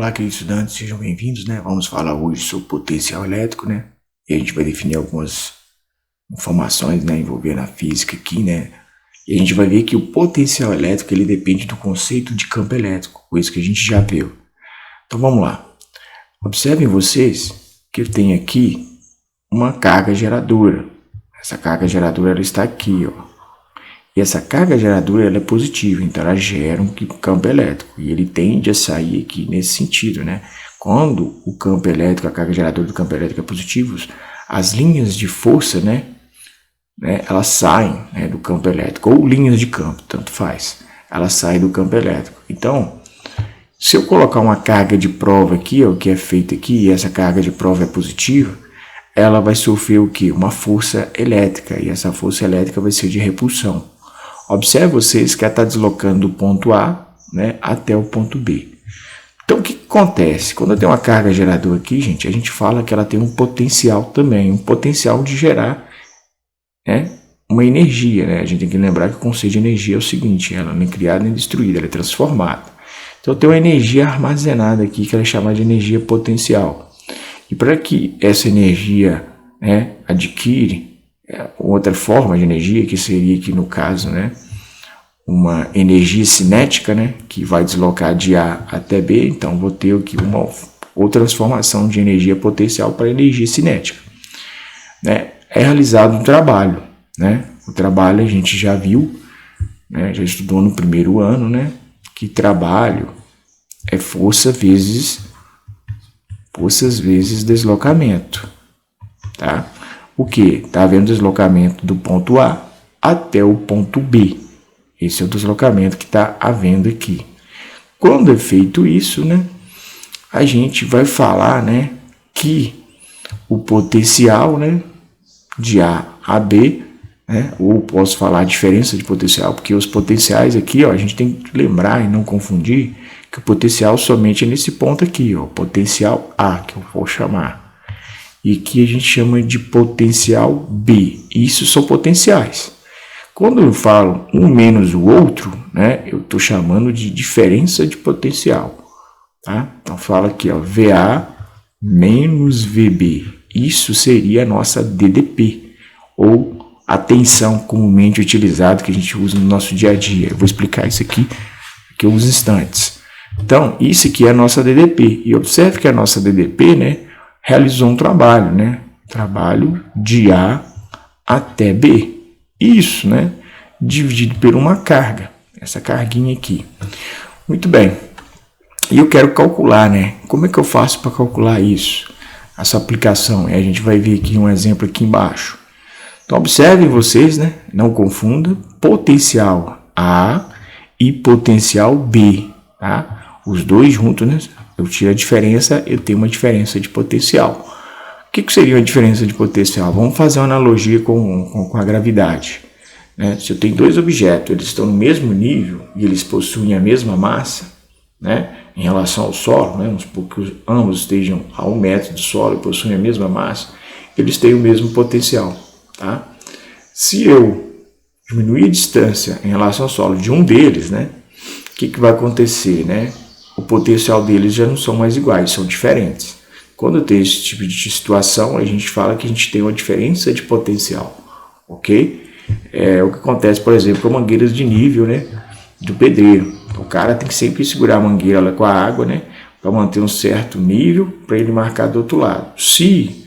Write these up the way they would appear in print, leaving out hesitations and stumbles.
Olá, queridos estudantes, sejam bem-vindos, né? Vamos falar hoje sobre potencial elétrico, né? E a gente vai definir algumas informações, né, envolvendo a física aqui, né? E a gente vai ver que o potencial elétrico, ele depende do conceito de campo elétrico, coisa que a gente já viu. Então, vamos lá. Observem vocês que eu tenho aqui uma carga geradora. Essa carga geradora, ela está aqui, ó. E essa carga geradora, ela é positiva, então ela gera um campo elétrico. E ele tende a sair aqui nesse sentido, né? Quando o campo elétrico, a carga geradora do campo elétrico é positivo, as linhas de força, né, elas saem, né, do campo elétrico, ou linhas de campo, tanto faz. Elas saem do campo elétrico. Então, se eu colocar uma carga de prova aqui, ó, que é feita aqui, e essa carga de prova é positiva, ela vai sofrer o quê? Uma força elétrica, e essa força elétrica vai ser de repulsão. Observe vocês que ela está deslocando do ponto A, né, até o ponto B. Então, o que acontece? Quando eu tenho uma carga geradora aqui, gente, a gente fala que ela tem um potencial também, um potencial de gerar, né, uma energia. Né? A gente tem que lembrar que o conceito de energia é o seguinte, ela não é criada nem destruída, ela é transformada. Então, eu tenho uma energia armazenada aqui, que ela é chamada de energia potencial. E para que essa energia, né, adquire outra forma de energia, que seria aqui no caso, né, uma energia cinética, né, que vai deslocar de A até B, então vou ter aqui uma outra transformação de energia potencial para energia cinética. Né? É realizado um trabalho, né? O trabalho a gente já viu, né, já estudou no primeiro ano, né, que trabalho é forças vezes deslocamento, tá? O que? Está havendo deslocamento do ponto A até o ponto B. Esse é o deslocamento que está havendo aqui. Quando é feito isso, né, a gente vai falar, né, que o potencial, né, de A a B, né, ou posso falar a diferença de potencial, porque os potenciais aqui, ó, a gente tem que lembrar e não confundir que o potencial somente é nesse ponto aqui, ó, potencial A, que eu vou chamar. E aqui a gente chama de potencial B. Isso são potenciais. Quando eu falo um menos o outro, né, eu estou chamando de diferença de potencial. Tá? Então fala aqui, ó, VA menos VB. Isso seria a nossa DDP, ou a tensão comumente utilizada que a gente usa no nosso dia a dia. Eu vou explicar isso aqui daqui a uns instantes. Então, isso aqui é a nossa DDP. E observe que a nossa DDP, né, realizou um trabalho, né? Trabalho de A até B. Isso, né? Dividido por uma carga. Essa carguinha aqui. Muito bem. E eu quero calcular, né? Como é que eu faço para calcular isso? Essa aplicação. E a gente vai ver aqui um exemplo aqui embaixo. Então, observem vocês, né? Não confunda potencial A e potencial B, tá? Os dois juntos, né? Eu tiro a diferença, eu tenho uma diferença de potencial. O que seria uma diferença de potencial? Vamos fazer uma analogia com a gravidade. Né? Se eu tenho dois objetos, eles estão no mesmo nível e eles possuem a mesma massa, né, em relação ao solo, né, vamos supor que ambos estejam a 1 metro do solo e possuem a mesma massa, eles têm o mesmo potencial. Tá? Se eu diminuir a distância em relação ao solo de um deles, né, o que vai acontecer? Né? O potencial deles já não são mais iguais, são diferentes. Quando tem esse tipo de situação, a gente fala que a gente tem uma diferença de potencial, ok? É o que acontece, por exemplo, com mangueiras de nível, né, do pedreiro. O cara tem que sempre segurar a mangueira lá com a água, né, para manter um certo nível, para ele marcar do outro lado. Se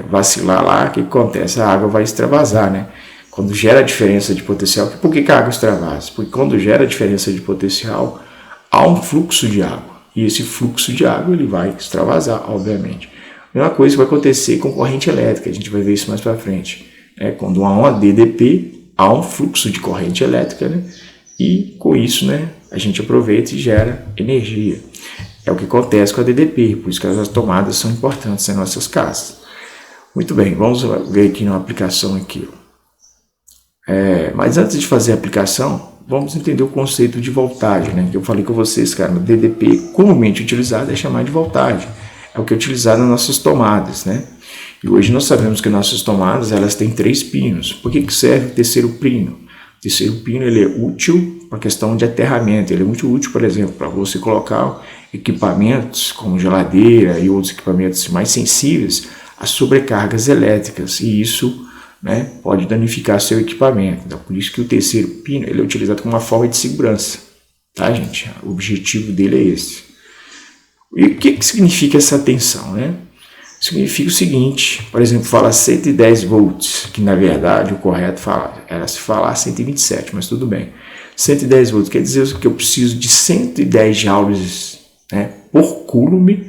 vacilar lá, o que acontece? A água vai extravasar, né? Quando gera diferença de potencial, por que a água extravasa? Porque quando gera diferença de potencial, há um fluxo de água. E esse fluxo de água ele vai extravasar, obviamente. A mesma coisa vai acontecer com corrente elétrica, a gente vai ver isso mais para frente. Quando há uma DDP, há um fluxo de corrente elétrica, né? E com isso, né, a gente aproveita e gera energia. É o que acontece com a DDP, por isso que as tomadas são importantes em nossas casas. Muito bem, vamos ver aqui na aplicação aqui. Mas antes de fazer a aplicação, vamos entender o conceito de voltagem, né? Que eu falei com vocês, cara, no DDP comumente utilizado é chamado de voltagem. É o que é utilizado nas nossas tomadas, né? E hoje nós sabemos que nossas tomadas elas têm 3 pinos. Por que serve o terceiro pino? O terceiro pino ele é útil para a questão de aterramento. Ele é muito útil, por exemplo, para você colocar equipamentos como geladeira e outros equipamentos mais sensíveis a sobrecargas elétricas, e isso, né, pode danificar seu equipamento. Então, por isso que o terceiro pino ele é utilizado como uma forma de segurança, tá, gente? O objetivo dele é esse. E o que significa essa tensão, né? Significa o seguinte, por exemplo, fala 110 volts, que na verdade o correto era se falar 127, mas tudo bem. 110 volts quer dizer que eu preciso de 110 joules, né, por coulomb,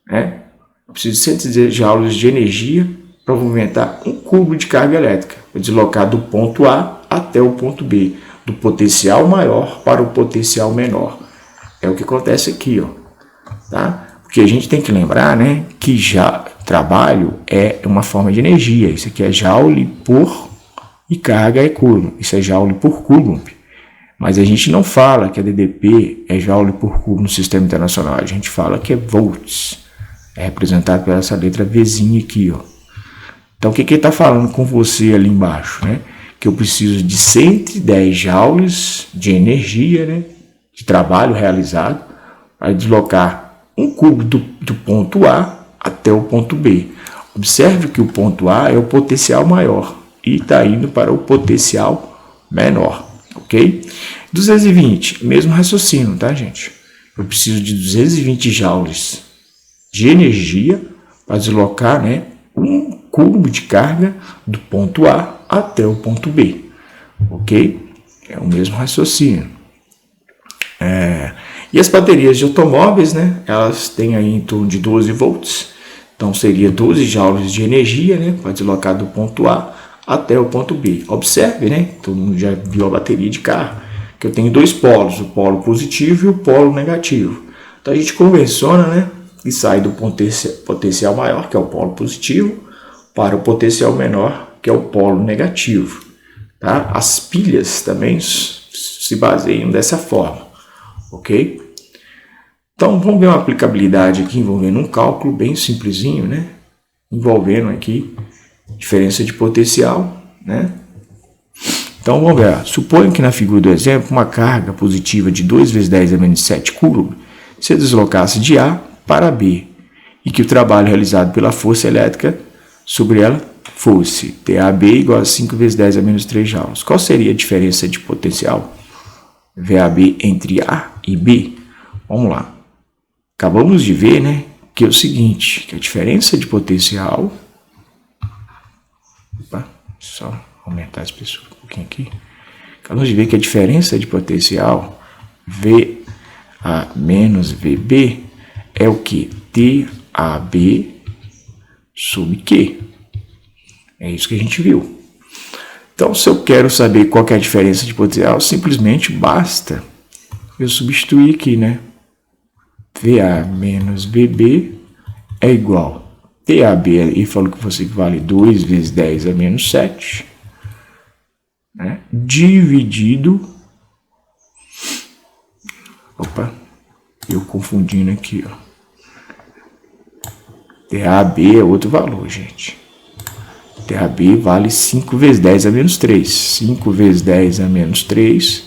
né? Eu preciso de 110 joules de energia para movimentar um cubo de carga elétrica, para deslocar do ponto A até o ponto B, do potencial maior para o potencial menor. É o que acontece aqui, ó, tá? Porque a gente tem que lembrar, né, que já trabalho é uma forma de energia. Isso aqui é joule por e carga é coulomb. Isso é joule por coulomb. Mas a gente não fala que a DDP é joule por coulomb no sistema internacional. A gente fala que é volts. É representado por essa letra Vzinha aqui, ó. Então, o que ele está falando com você ali embaixo, né? Que eu preciso de 110 joules de energia, né, de trabalho realizado para deslocar um cubo do ponto A até o ponto B. Observe que o ponto A é o potencial maior e está indo para o potencial menor, ok? 220, mesmo raciocínio, tá, gente? Eu preciso de 220 joules de energia para deslocar, né, um cubo de carga do ponto A até o ponto B, ok? É o mesmo raciocínio. E as baterias de automóveis, né, elas têm aí em torno de 12 volts, então seria 12 joules de energia, né, para deslocar do ponto A até o ponto B. Observe, né, todo mundo já viu a bateria de carro, que eu tenho dois polos, o polo positivo e o polo negativo. Então a gente convenciona, né, e sai do potencial maior, que é o polo positivo, para o potencial menor, que é o polo negativo. Tá? As pilhas também se baseiam dessa forma, ok? Então vamos ver uma aplicabilidade aqui envolvendo um cálculo bem simplesinho, né? Envolvendo aqui diferença de potencial, né? Então vamos ver, suponho que na figura do exemplo uma carga positiva de 2 vezes 10 a menos 7 coulomb se deslocasse de A para B e que o trabalho realizado pela força elétrica sobre ela fosse TAB igual a 5 vezes 10 a menos 3 joules. Qual seria a diferença de potencial VAB entre A e B? Vamos lá. Acabamos de ver, né, que é o seguinte, que a diferença de potencial... Opa, só aumentar essa pessoa um pouquinho aqui. Acabamos de ver que a diferença de potencial VA menos VB é o que? TAB sobre Q. É isso que a gente viu. Então, se eu quero saber qual que é a diferença de potencial, simplesmente basta eu substituir aqui, né? VA menos VB é igual TAB, ele falou que fosse equivale 2 vezes 10 a menos 7, né? Dividido... Opa, eu confundindo aqui, ó. TAB é outro valor, gente. TAB vale 5 vezes 10 a menos 3. 5 vezes 10 a menos 3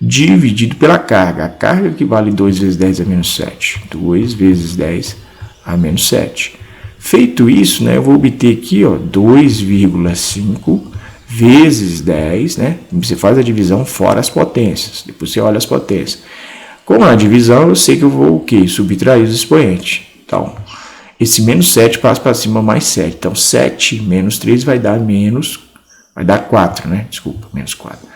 dividido pela carga. A carga que vale 2 vezes 10 a menos 7. 2 vezes 10 a menos 7. Feito isso, né, eu vou obter aqui 2,5 vezes 10. Né? Você faz a divisão fora as potências. Depois você olha as potências. Com a divisão, eu sei que eu vou o quê? Subtrair os expoentes. Então... esse menos 7 passa para cima mais 7. Então, 7 menos 3 vai dar 4, né? Desculpa, menos 4.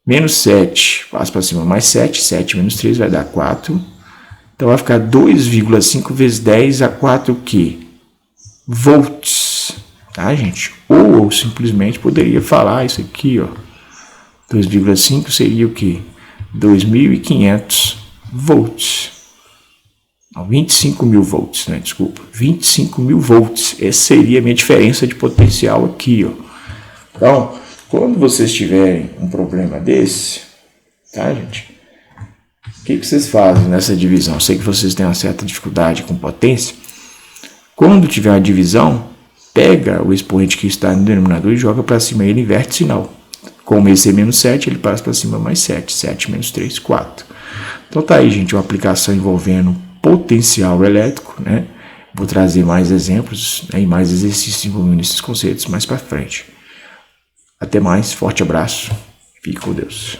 Menos 7 passa para cima mais 7. 7 menos 3 vai dar 4. Então, vai ficar 2,5 vezes 10 a 4 o quê? Volts. Tá, gente? Ou simplesmente poderia falar isso aqui, ó. 2,5 seria o quê? 2.500 volts. 25 mil volts, né? Desculpa, 25 mil volts. Essa seria a minha diferença de potencial aqui, ó. Então, quando vocês tiverem um problema desse, tá, gente? O que vocês fazem nessa divisão? Eu sei que vocês têm uma certa dificuldade com potência. Quando tiver uma divisão, pega o expoente que está no denominador e joga para cima ele e inverte sinal. Como esse é menos 7, ele passa para cima mais 7. 7 menos 3, 4. Então tá aí, gente, uma aplicação envolvendo potencial elétrico, né? Vou trazer mais exemplos, né, e mais exercícios envolvendo esses conceitos mais para frente. Até mais, forte abraço, fique com Deus.